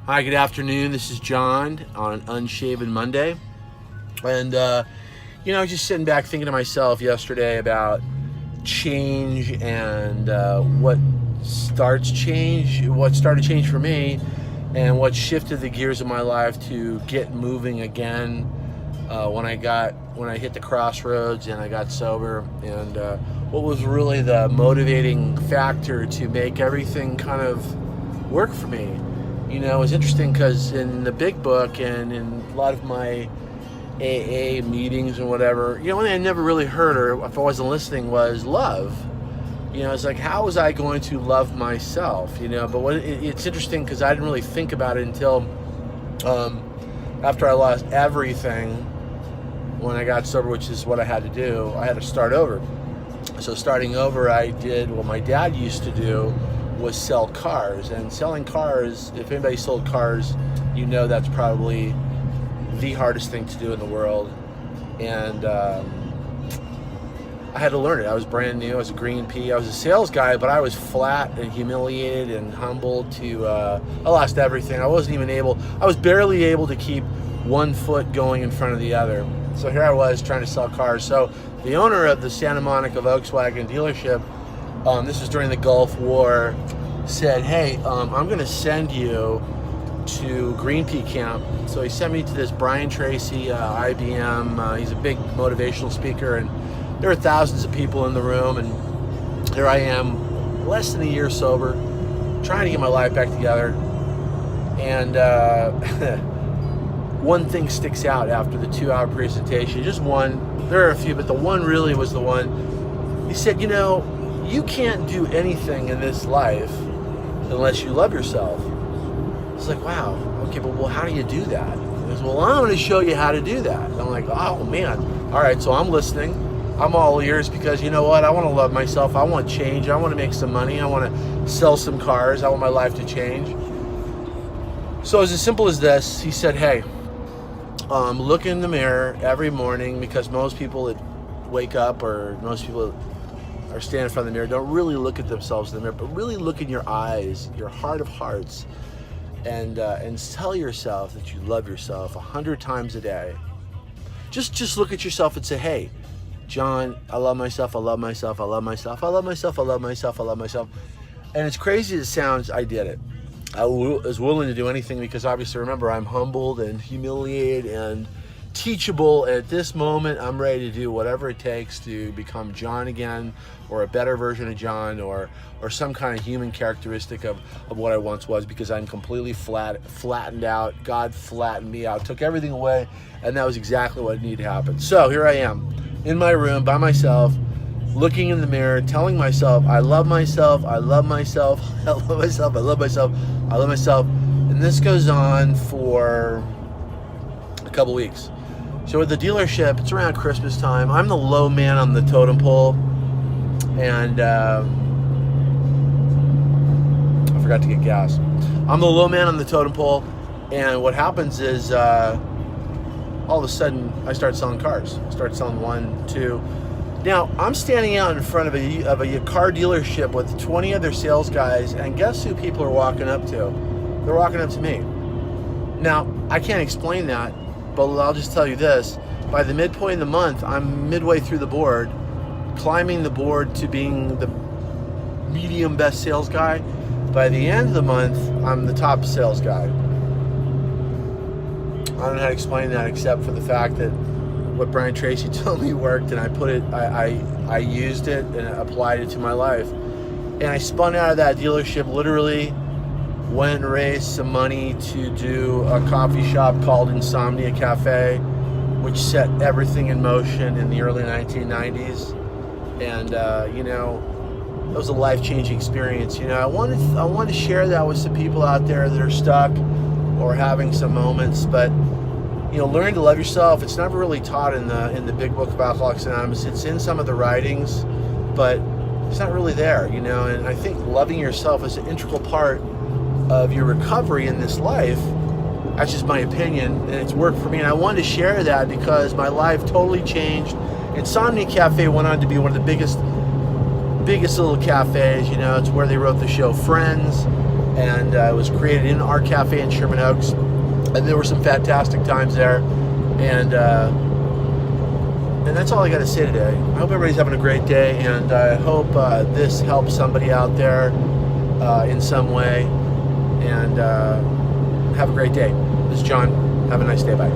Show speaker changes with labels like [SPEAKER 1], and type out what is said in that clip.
[SPEAKER 1] Hi, good afternoon. This is John on an Unshaven Monday. And, just sitting back thinking to myself yesterday about change and what started to change for me and what shifted the gears of my life to get moving again when I hit the crossroads and I got sober, and what was really the motivating factor to make everything kind of work for me. It was interesting because in the big book and in a lot of my AA meetings and whatever, one thing I never really heard, or if I wasn't listening, was love. It's like, how was I going to love myself? But it's interesting because I didn't really think about it until after I lost everything when I got sober, which is what I had to do. I had to start over. So starting over, I did what my dad used to do, was sell cars. And selling cars, if anybody sold cars, that's probably the hardest thing to do in the world. And I had to learn it. I was brand new. I was a green pea. I was a sales guy, but I was flat and humiliated and humbled I lost everything. I was barely able to keep one foot going in front of the other. So here I was trying to sell cars. So the owner of the Santa Monica Volkswagen dealership, this was during the Gulf War, said, hey, I'm going to send you to Green Pea Camp. So he sent me to this Brian Tracy, IBM. He's a big motivational speaker, and there were thousands of people in the room, and here I am, less than a year sober, trying to get my life back together. And one thing sticks out after the 2-hour presentation, just one. There are a few, but the one really was the one. He said, you can't do anything in this life unless you love yourself. It's like, wow, okay, but how do you do that? He goes, well, I'm going to show you how to do that. And I'm like, oh, man. All right, so I'm listening. I'm all ears because you know what? I want to love myself. I want change. I want to make some money. I want to sell some cars. I want my life to change. So it's as simple as this. He said, hey, look in the mirror every morning, because most people that wake up, or most people are standing in front of the mirror, don't really look at themselves in the mirror, but really look in your eyes, your heart of hearts, and tell yourself that you love yourself 100 times a day. Just look at yourself and say, hey, John, I love myself, I love myself, I love myself, I love myself, I love myself, I love myself. And as crazy as it sounds, I did it. I was willing to do anything because obviously, remember, I'm humbled and humiliated and teachable. At this moment, I'm ready to do whatever it takes to become John again, or a better version of John, or some kind of human characteristic of what I once was, because I'm completely flattened out. God flattened me out, took everything away, and that was exactly what needed to happen. So here I am in my room by myself, looking in the mirror, telling myself, I love myself, I love myself, I love myself, I love myself, I love myself. And this goes on for a couple weeks. So at the dealership, it's around Christmas time. I'm the low man on the totem pole, and I forgot to get gas. I'm the low man on the totem pole, and what happens is all of a sudden I start selling cars. I start selling 1, 2. Now I'm standing out in front of a car dealership with 20 other sales guys, and guess who people are walking up to? They're walking up to me. Now I can't explain that, but I'll just tell you this. By the midpoint of the month, I'm midway through the board, climbing the board to being the medium best sales guy. By the end of the month, I'm the top sales guy. I don't know how to explain that except for the fact that what Brian Tracy told me worked, and I used it and applied it to my life. And I spun out of that dealership, literally went and raised some money to do a coffee shop called Insomnia Cafe, which set everything in motion in the early 1990s. And it was a life-changing experience. I wanted to share that with some people out there that are stuck or having some moments. But learning to love yourself, it's never really taught in the big book of Alcoholics Anonymous. It's in some of the writings, but it's not really there. And I think loving yourself is an integral part of your recovery in this life. That's just my opinion, and it's worked for me, and I wanted to share that because my life totally changed. Insomnia Cafe went on to be one of the biggest little cafes. It's where they wrote the show Friends. and it was created in Art Cafe in Sherman Oaks, and there were some fantastic times there, and that's all I got to say today. I hope everybody's having a great day, and I hope this helps somebody out there in some way, and have a great day. This is John. Have a nice day. Bye.